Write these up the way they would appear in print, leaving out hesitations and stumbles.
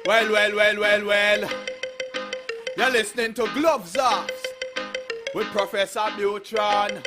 Well. You're listening to Gloves Off with Professor Buitrón.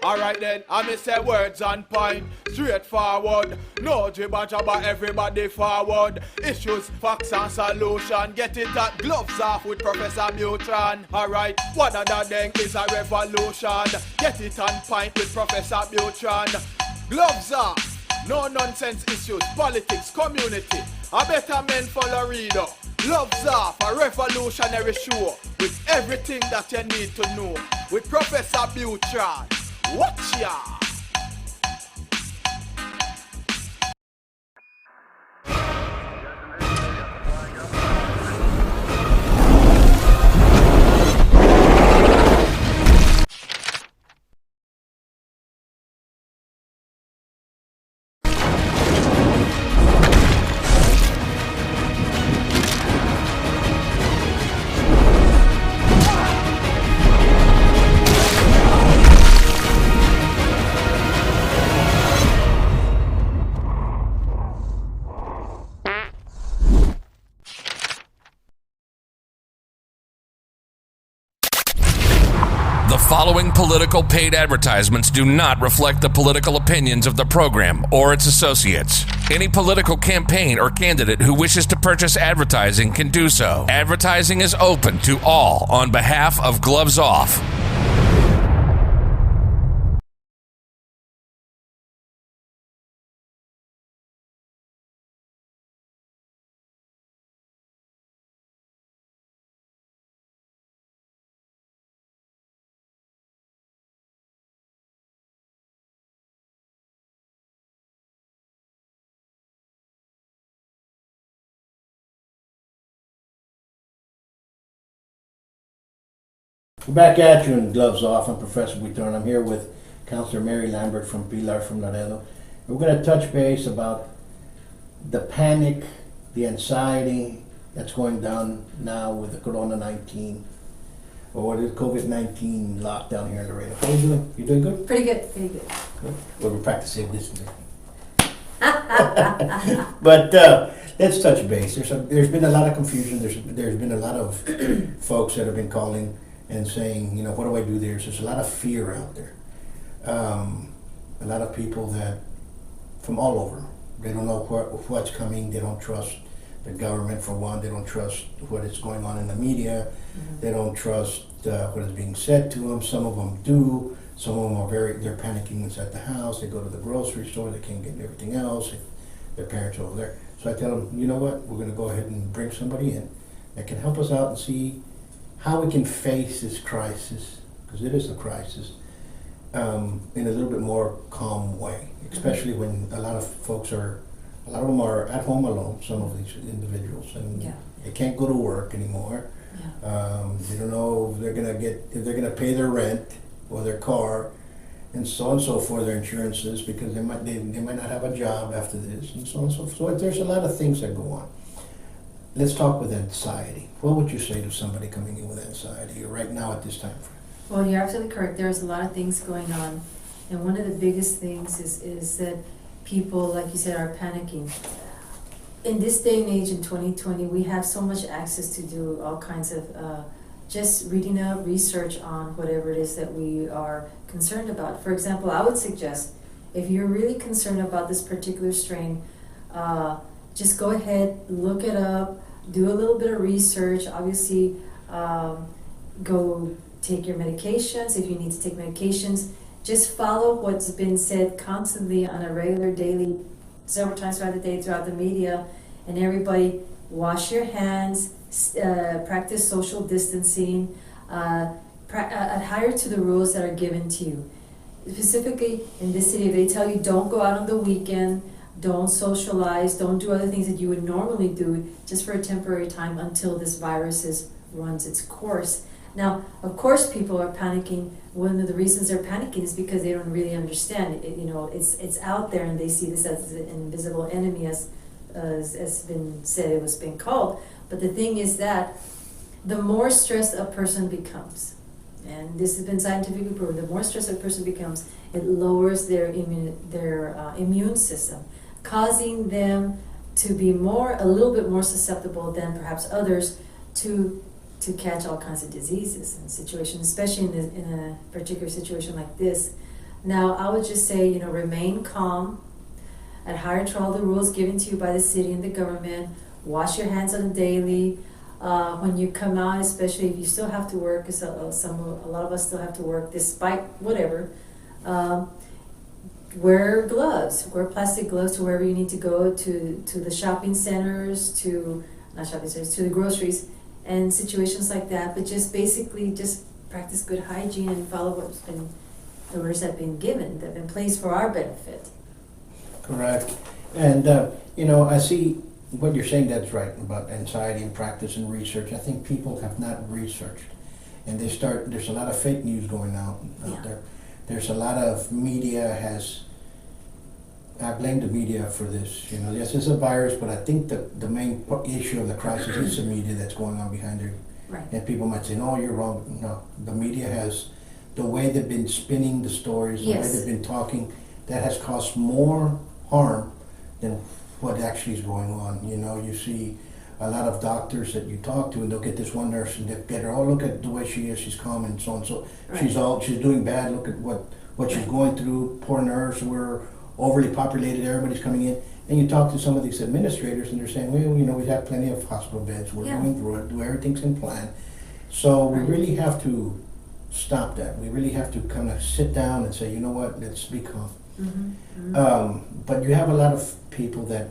Alright then, I may say words on point, straightforward. No jibber jabber, everybody forward. Issues, facts and solution. Get it at Gloves Off with Professor Buitrón. Alright, what other thing is a revolution? Get it on point with Professor Buitrón. Gloves Off, no nonsense issues, politics, community. A better men for Laredo. Gloves Off, a revolutionary show with everything that you need to know. With Professor Buitrón. Watch ya! The following political paid advertisements do not reflect the political opinions of the program or its associates. Any political campaign or candidate who wishes to purchase advertising can do so. Advertising is open to all on behalf of Gloves Off. We're back at you in Gloves Off. I'm Professor Buitrón. I'm here with Counselor Marie Lambert from PILLAR from Laredo. We're going to touch base about the panic, the anxiety that's going down now with the Corona-19, or what is COVID-19 lockdown here in Laredo. How are you doing? You doing good? Pretty good. Good. Well, we're practicing distancing. But let's touch base. There's been a lot of confusion. There's been a lot of folks that have been calling and saying, what do I do there? So there's a lot of fear out there. A lot of people that, from all over, they don't know what's coming. They don't trust the government, for one. They don't trust what is going on in the media. Mm-hmm. They don't trust what is being said to them. Some of them do. Some of them they're panicking inside the house. They go to the grocery store. They can't get everything else. Their parents are over there. So I tell them, you know what? We're going to go ahead and bring somebody in that can help us out and see how we can face this crisis, because it is a crisis, in a little bit more calm way, especially when a lot of them are at home alone, some of these individuals, and they can't go to work anymore. They don't know if they're gonna pay their rent or their car, and so forth, their insurances, because they might not have a job after this, and so on and so forth. So there's a lot of things that go on. Let's talk with anxiety. What would you say to somebody coming in with anxiety right now at this time frame? Well, you're absolutely correct. There's a lot of things going on. And one of the biggest things is that people, like you said, are panicking. In this day and age, in 2020, we have so much access to do all kinds of just reading up, research on whatever it is that we are concerned about. For example, I would suggest, if you're really concerned about this particular strain, just go ahead, look it up, do a little bit of research. Obviously, go take your medications if you need to take medications. Just follow what's been said constantly on a regular, daily, several times throughout the day, throughout the media, and everybody wash your hands, practice social distancing, adhere to the rules that are given to you. Specifically in this city, if they tell you don't go out on the weekend, don't socialize, don't do other things that you would normally do just for a temporary time until this virus runs its course. Now, of course, people are panicking. One of the reasons they're panicking is because they don't really understand it. It's out there, and they see this as an invisible enemy, as been said, it was being called. But the thing is that the more stressed a person becomes, and this has been scientifically proven, the more stressed a person becomes, it lowers their immune system, causing them to be a little bit more susceptible than perhaps others to catch all kinds of diseases and situations, especially in a particular situation like this. Now, I would just say, you know, remain calm, adhere to all the rules given to you by the city and the government, wash your hands on a daily. When you come out, especially if you still have to work, because a lot of us still have to work despite whatever, wear gloves, wear plastic gloves to wherever you need to go, to the shopping centers, to the groceries, and situations like that. But just basically just practice good hygiene and follow the orders that have been given, that have been placed for our benefit. Correct. And, you know, I see what you're saying, that's right, about anxiety and practice and research. I think people have not researched. And there's a lot of fake news going out there. There's a lot of media I blame the media for this. You know, yes, it's a virus, but I think the main issue of the crisis is the media that's going on behind it. Right. And people might say, no, you're wrong. No, the media has, the way they've been spinning the stories, the way they've been talking, that has caused more harm than what actually is going on. You know, you see a lot of doctors that you talk to, and they'll get this one nurse and they'll get her, oh, look at the way she is, she's calm and so on. So she's doing bad, look at what she's going through, poor nurse, we're overly populated, everybody's coming in. And you talk to some of these administrators and they're saying, well, you know, we have plenty of hospital beds, we're going through it, everything's in plan. So we really have to stop that. We really have to kind of sit down and say, you know what, let's be calm. But you have a lot of people that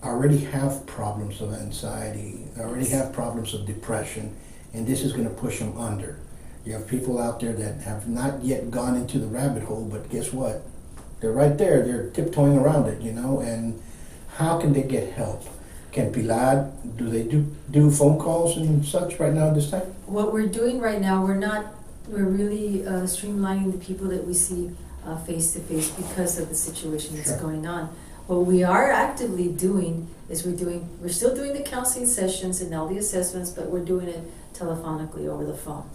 already have problems of anxiety, already have problems of depression, and this is going to push them under. You have people out there that have not yet gone into the rabbit hole, but guess what? They're right there. They're tiptoeing around it, you know, and how can they get help? Can PILLAR, do they do phone calls and such right now at this time? What we're doing right now, we're really streamlining the people that we see face to face because of the situation that's going on. What we are actively doing is we're still doing the counseling sessions and all the assessments, but we're doing it telephonically over the phone.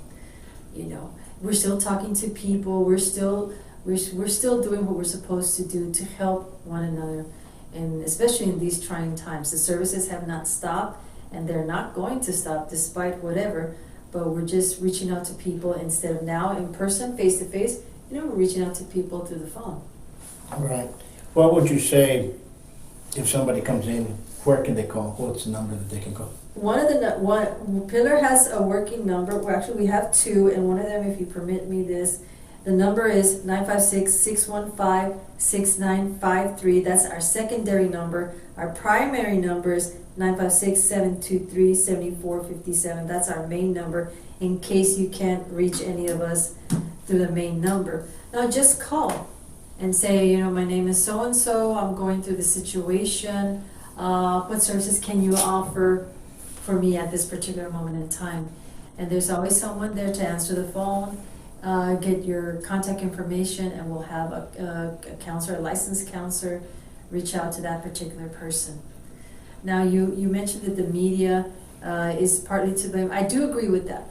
You know, we're still talking to people. We're still doing what we're supposed to do to help one another, and especially in these trying times. The services have not stopped, and they're not going to stop despite whatever. But we're just reaching out to people instead of now in person, face to face. You know, we're reaching out to people through the phone. Right. What would you say if somebody comes in? Where can they call? What's the number that they can call? PILLAR has a working number. Well, actually, we have two, and one of them, if you permit me this, the number is 956-615-6953. That's our secondary number. Our primary number is 956-723-7457. That's our main number in case you can't reach any of us through the main number. Now just call and say, you know, my name is so-and-so, I'm going through the situation. What services can you offer for me at this particular moment in time? And there's always someone there to answer the phone, get your contact information, and we'll have a counselor, a licensed counselor, reach out to that particular person. Now, you mentioned that the media is partly to blame. I do agree with that.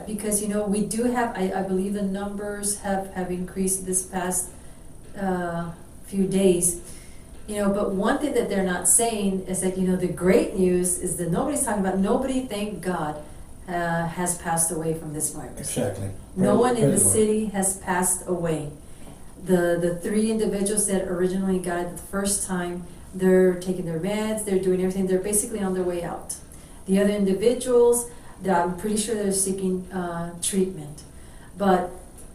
Because, you know, we do have, I believe the numbers have increased this past few days. You know, but one thing that they're not saying is that, you know, the great news is that nobody's talking about, nobody, thank God, has passed away from this virus. Exactly. No one in the city has passed away. The three individuals that originally got it the first time, they're taking their meds, they're doing everything, they're basically on their way out. The other individuals, I'm pretty sure they're seeking treatment. But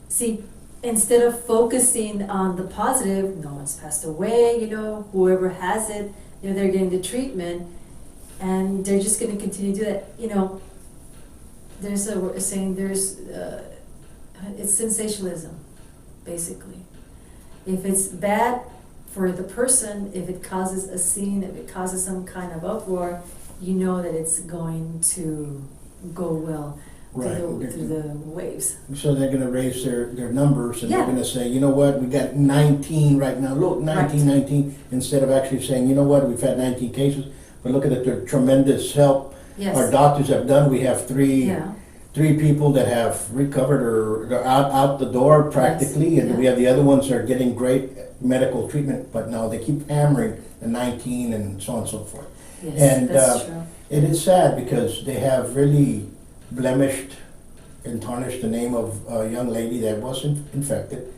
see, instead of focusing on the positive, no one's passed away, you know, whoever has it, you know, they're getting the treatment, and they're just going to continue to do that. You know, there's a saying, it's sensationalism, basically. If it's bad for the person, if it causes a scene, if it causes some kind of uproar, you know that it's going to go well through the waves. So they're going to raise their numbers, and they're going to say, you know what, we got 19 right now. Look, 19, instead of actually saying, you know what, we've had 19 cases, but look at the tremendous help our doctors have done. We have three people that have recovered or are out the door practically, and we have the other ones that are getting great medical treatment, but no, they keep hammering the 19 and so on and so forth. Yes, And that's true. it is sad because they have really blemished and tarnished the name of a young lady that wasn't infected.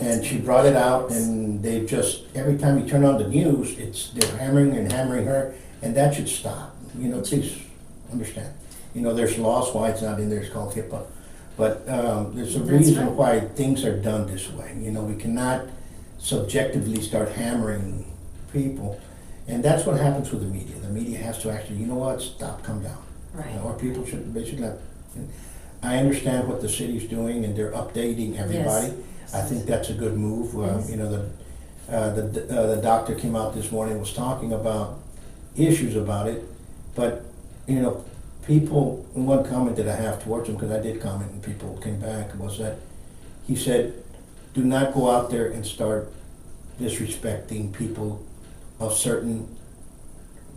And she brought it out, and they just, every time you turn on the news, they're hammering and hammering her, and that should stop. You know, please understand. You know, there's laws why it's not in there, it's called HIPAA. But there's a That's reason right. why things are done this way. You know, we cannot subjectively start hammering people. And that's what happens with the media. The media has to actually, you know what, stop, come down. Right. Or people they should not. I understand what the city's doing, and they're updating everybody. Yes. I think that's a good move. Yes. You know, the doctor came out this morning, was talking about issues about it, but, you know, people, one comment that I have towards him, because I did comment and people came back, was that he said, do not go out there and start disrespecting people of certain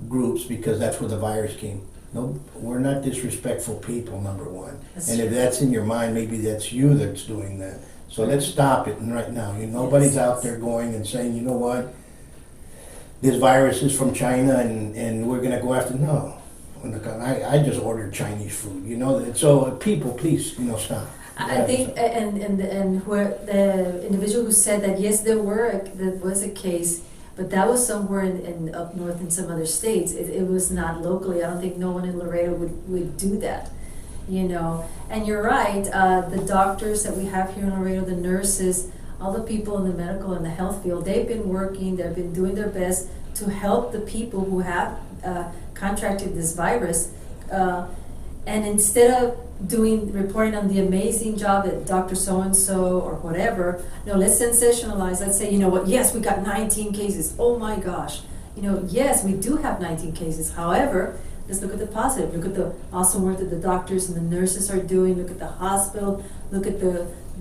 groups, because that's where the virus came. No, we're not disrespectful people, number one. That's And if true. that's in your mind, maybe that's you that's doing that. So let's stop it right now. Nobody's Yes. out there going and saying, you know what, this virus is from China and we're gonna go after, no. I just ordered Chinese food, you know, so people, please, you know, stop. I think, and where the individual who said that, yes, there was a case, but that was somewhere in up north in some other states. It was not locally. I don't think no one in Laredo would do that, you know. And you're right, the doctors that we have here in Laredo, the nurses, all the people in the medical and the health field, they've been working, they've been doing their best to help the people who have contracted this virus. And instead of reporting on the amazing job that Dr. So-and-so or whatever, no, let's sensationalize. Let's say, you know what, yes, we got 19 cases. Oh my gosh. You know, yes, we do have 19 cases. However, let's look at the positive. Look at the awesome work that the doctors and the nurses are doing. Look at the hospital. Look at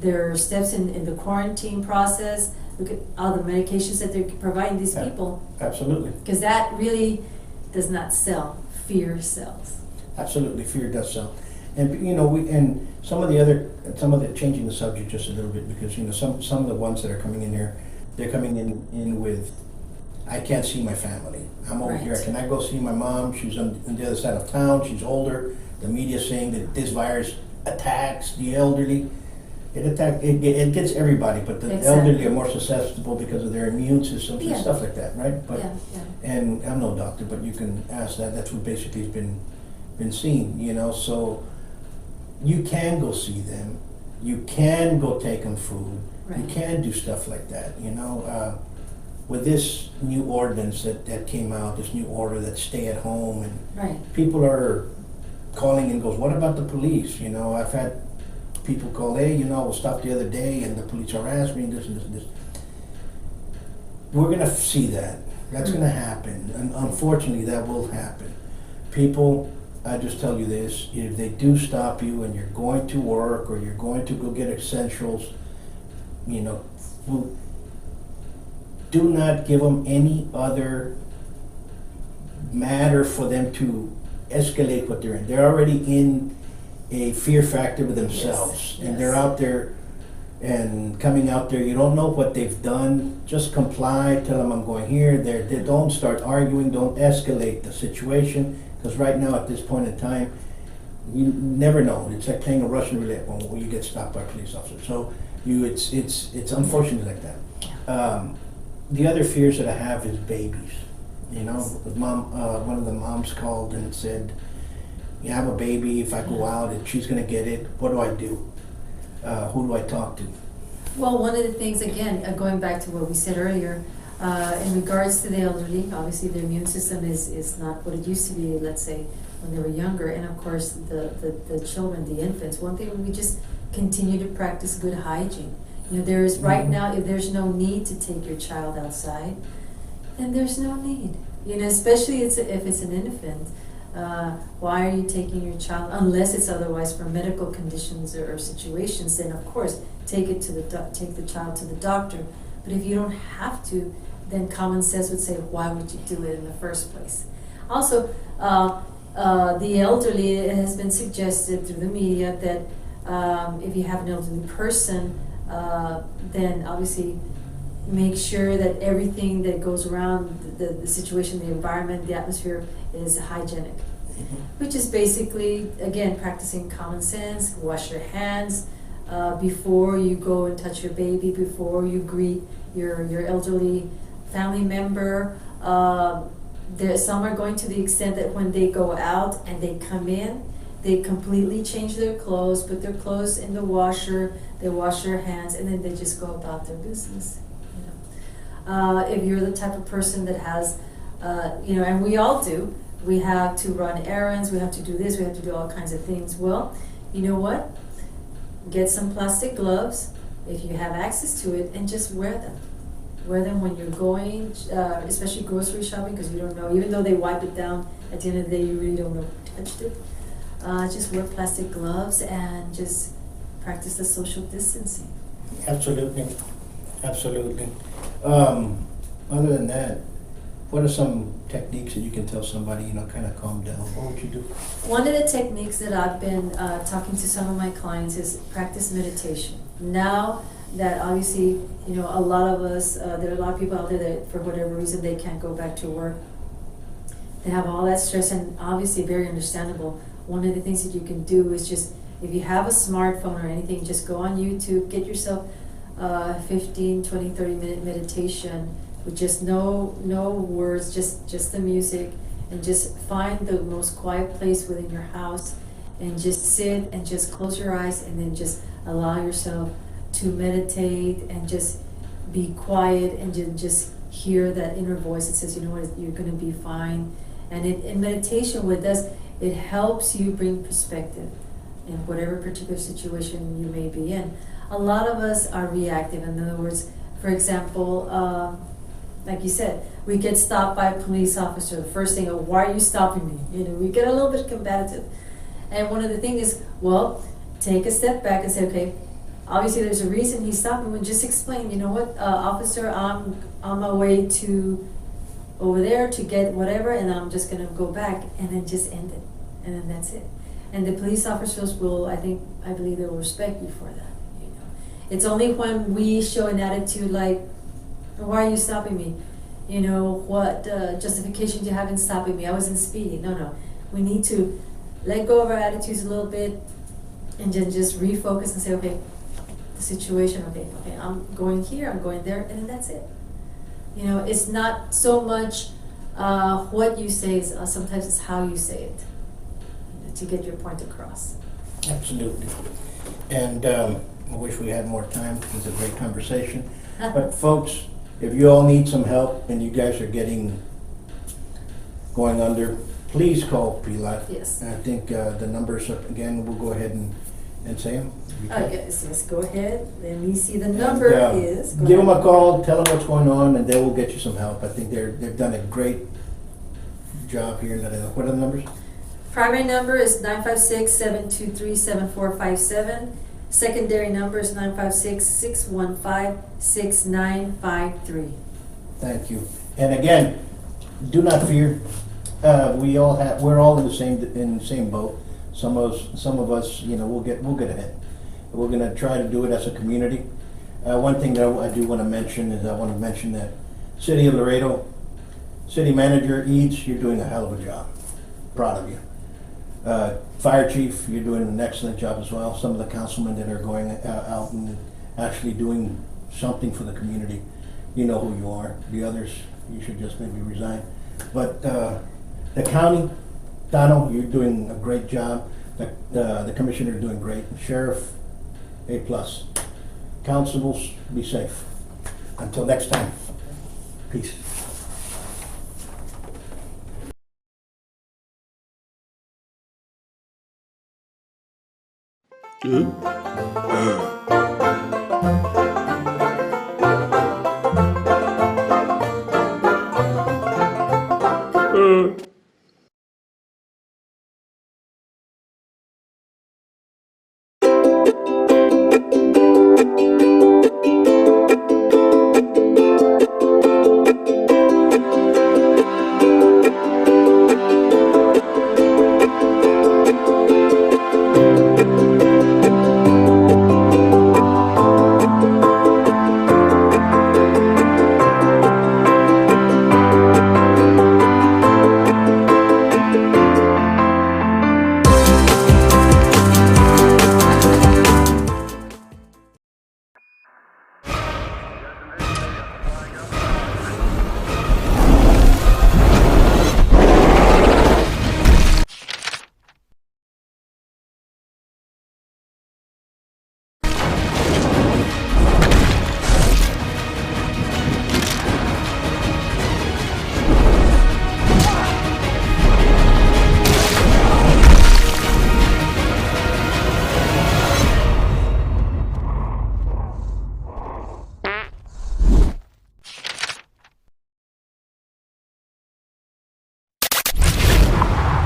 their steps in the quarantine process. Look at all the medications that they're providing these Yeah. people. Absolutely. Because that really does not sell. Fear sells. Absolutely, fear does sell. And, you know, some of the, changing the subject just a little bit, because, you know, some of the ones that are coming in here, they're coming in with, I can't see my family. I'm over here, Right. can I go see my mom? She's on the other side of town, she's older. The media's saying that this virus attacks the elderly. It gets everybody, but the Exactly. elderly are more susceptible because of their immune systems and Yeah. stuff like that, right? But, Yeah. and I'm no doctor, but you can ask that. That's what basically has been seen, you know. So you can go see them, you can go take them food, you Right. can do stuff like that, you know. With this new ordinance that came out, this new order that stay at home, and Right. people are calling and goes, what about the police? You know, I've had people call, hey, you know, I was stopped the other day and the police harassed me, this and this and this. We're gonna see that. That's gonna happen, and unfortunately that will happen. People, I just tell you this, if they do stop you and you're going to work or you're going to go get essentials, you know, do not give them any other matter for them to escalate what they're in. They're already in a fear factor with themselves, Yes, and they're yes. out there and coming out there. You don't know what they've done. Just comply. Tell them I'm going here. They don't start arguing. Don't escalate the situation, because right now at this point in time, you never know. It's like playing a Russian roulette when you get stopped by a police officer. So it's unfortunate like that. The other fears that I have is babies. You know, one of the moms called and said, "You have a baby. If I go out and she's gonna get it, what do I do? Who do I talk to?" Well, one of the things, again, going back to what we said earlier, in regards to the elderly, obviously their immune system is not what it used to be, let's say, when they were younger. And of course, the children, the infants, one thing, we just continue to practice good hygiene. You know, there is right now, if there's no need to take your child outside, then there's no need. You know, especially if it's an infant. Why are you taking your child, unless it's otherwise for medical conditions or situations, then of course take the child to the doctor. But if you don't have to, then common sense would say, why would you do it in the first place? Also, the elderly, it has been suggested through the media that if you have an elderly person, then obviously make sure that everything that goes around the situation, the environment, the atmosphere is hygienic. Which is basically, again, practicing common sense, wash your hands before you go and touch your baby, before you greet your elderly family member. Some are going to the extent that when they go out and they come in, they completely change their clothes, put their clothes in the washer, they wash their hands, and then they just go about their business. If you're the type of person that has, and we all do, we have to run errands, we have to do this, we have to do all kinds of things. Well, you know what? Get some plastic gloves, if you have access to it, and just wear them. Wear them when you're going, especially grocery shopping, because you don't know, even though they wipe it down, at the end of the day, you really don't know who touched it. Just wear plastic gloves and just practice the social distancing. Absolutely, absolutely. Other than that, what are some techniques that you can tell somebody, kind of calm down? What would you do? One of the techniques that I've been talking to some of my clients is practice meditation. Now that obviously, a lot of us, there are a lot of people out there that for whatever reason they can't go back to work. They have all that stress, and obviously very understandable. One of the things that you can do is just, if you have a smartphone or anything, just go on YouTube, get yourself 15, 20, 30-minute meditation with just no words, just the music, and just find the most quiet place within your house and just sit and just close your eyes and then just allow yourself to meditate and just be quiet and just hear that inner voice that says, you know what, you're going to be fine. And in meditation, what it does, it helps you bring perspective in whatever particular situation you may be in. A lot of us are reactive. In other words, for example, like you said, we get stopped by a police officer. The first thing, why are you stopping me? We get a little bit combative. And one of the things is, well, take a step back and say, okay, obviously there's a reason he stopped me. Just explain, you know what, officer, I'm on my way to over there to get whatever, and I'm just going to go back, and then just end it. And then that's it. And the police officers will, I believe they will respect you for that. It's only when we show an attitude like, why are you stopping me? What justification do you have in stopping me? I wasn't speeding. No. We need to let go of our attitudes a little bit and then just refocus and say, okay, the situation, okay, I'm going here, I'm going there, and then that's it. It's not so much what you say, sometimes it's how you say it to get your point across. Absolutely. And I wish we had more time. It was a great conversation. But folks, if you all need some help and you guys are going under, please call PILLAR. Yes. And I think the numbers, again, we'll go ahead and say them. Yes, go ahead. Let me see. The number is. Give them a call, tell them what's going on, and they will get you some help. I think they've done a great job here in Laredo. What are the numbers? Primary number is 956-723-7457. Secondary number is 956-615-6953. Thank you. And again, do not fear. We're all in the same boat. Some of us, we'll get ahead. We're going to try to do it as a community. One thing that I do want to mention is that City of Laredo, City Manager Eads, you're doing a hell of a job. Proud of you. Fire Chief, you're doing an excellent job as well. Some of the councilmen that are going out and actually doing something for the community, you know who you are. The others, you should just maybe resign. But the county, Tano, you're doing a great job. The commissioner is doing great. Sheriff, A+. Constables, be safe. Until next time, peace.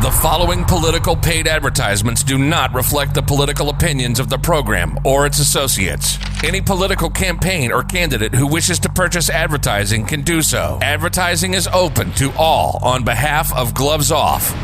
The following political paid advertisements do not reflect the political opinions of the program or its associates. Any political campaign or candidate who wishes to purchase advertising can do so. Advertising is open to all on behalf of Gloves Off.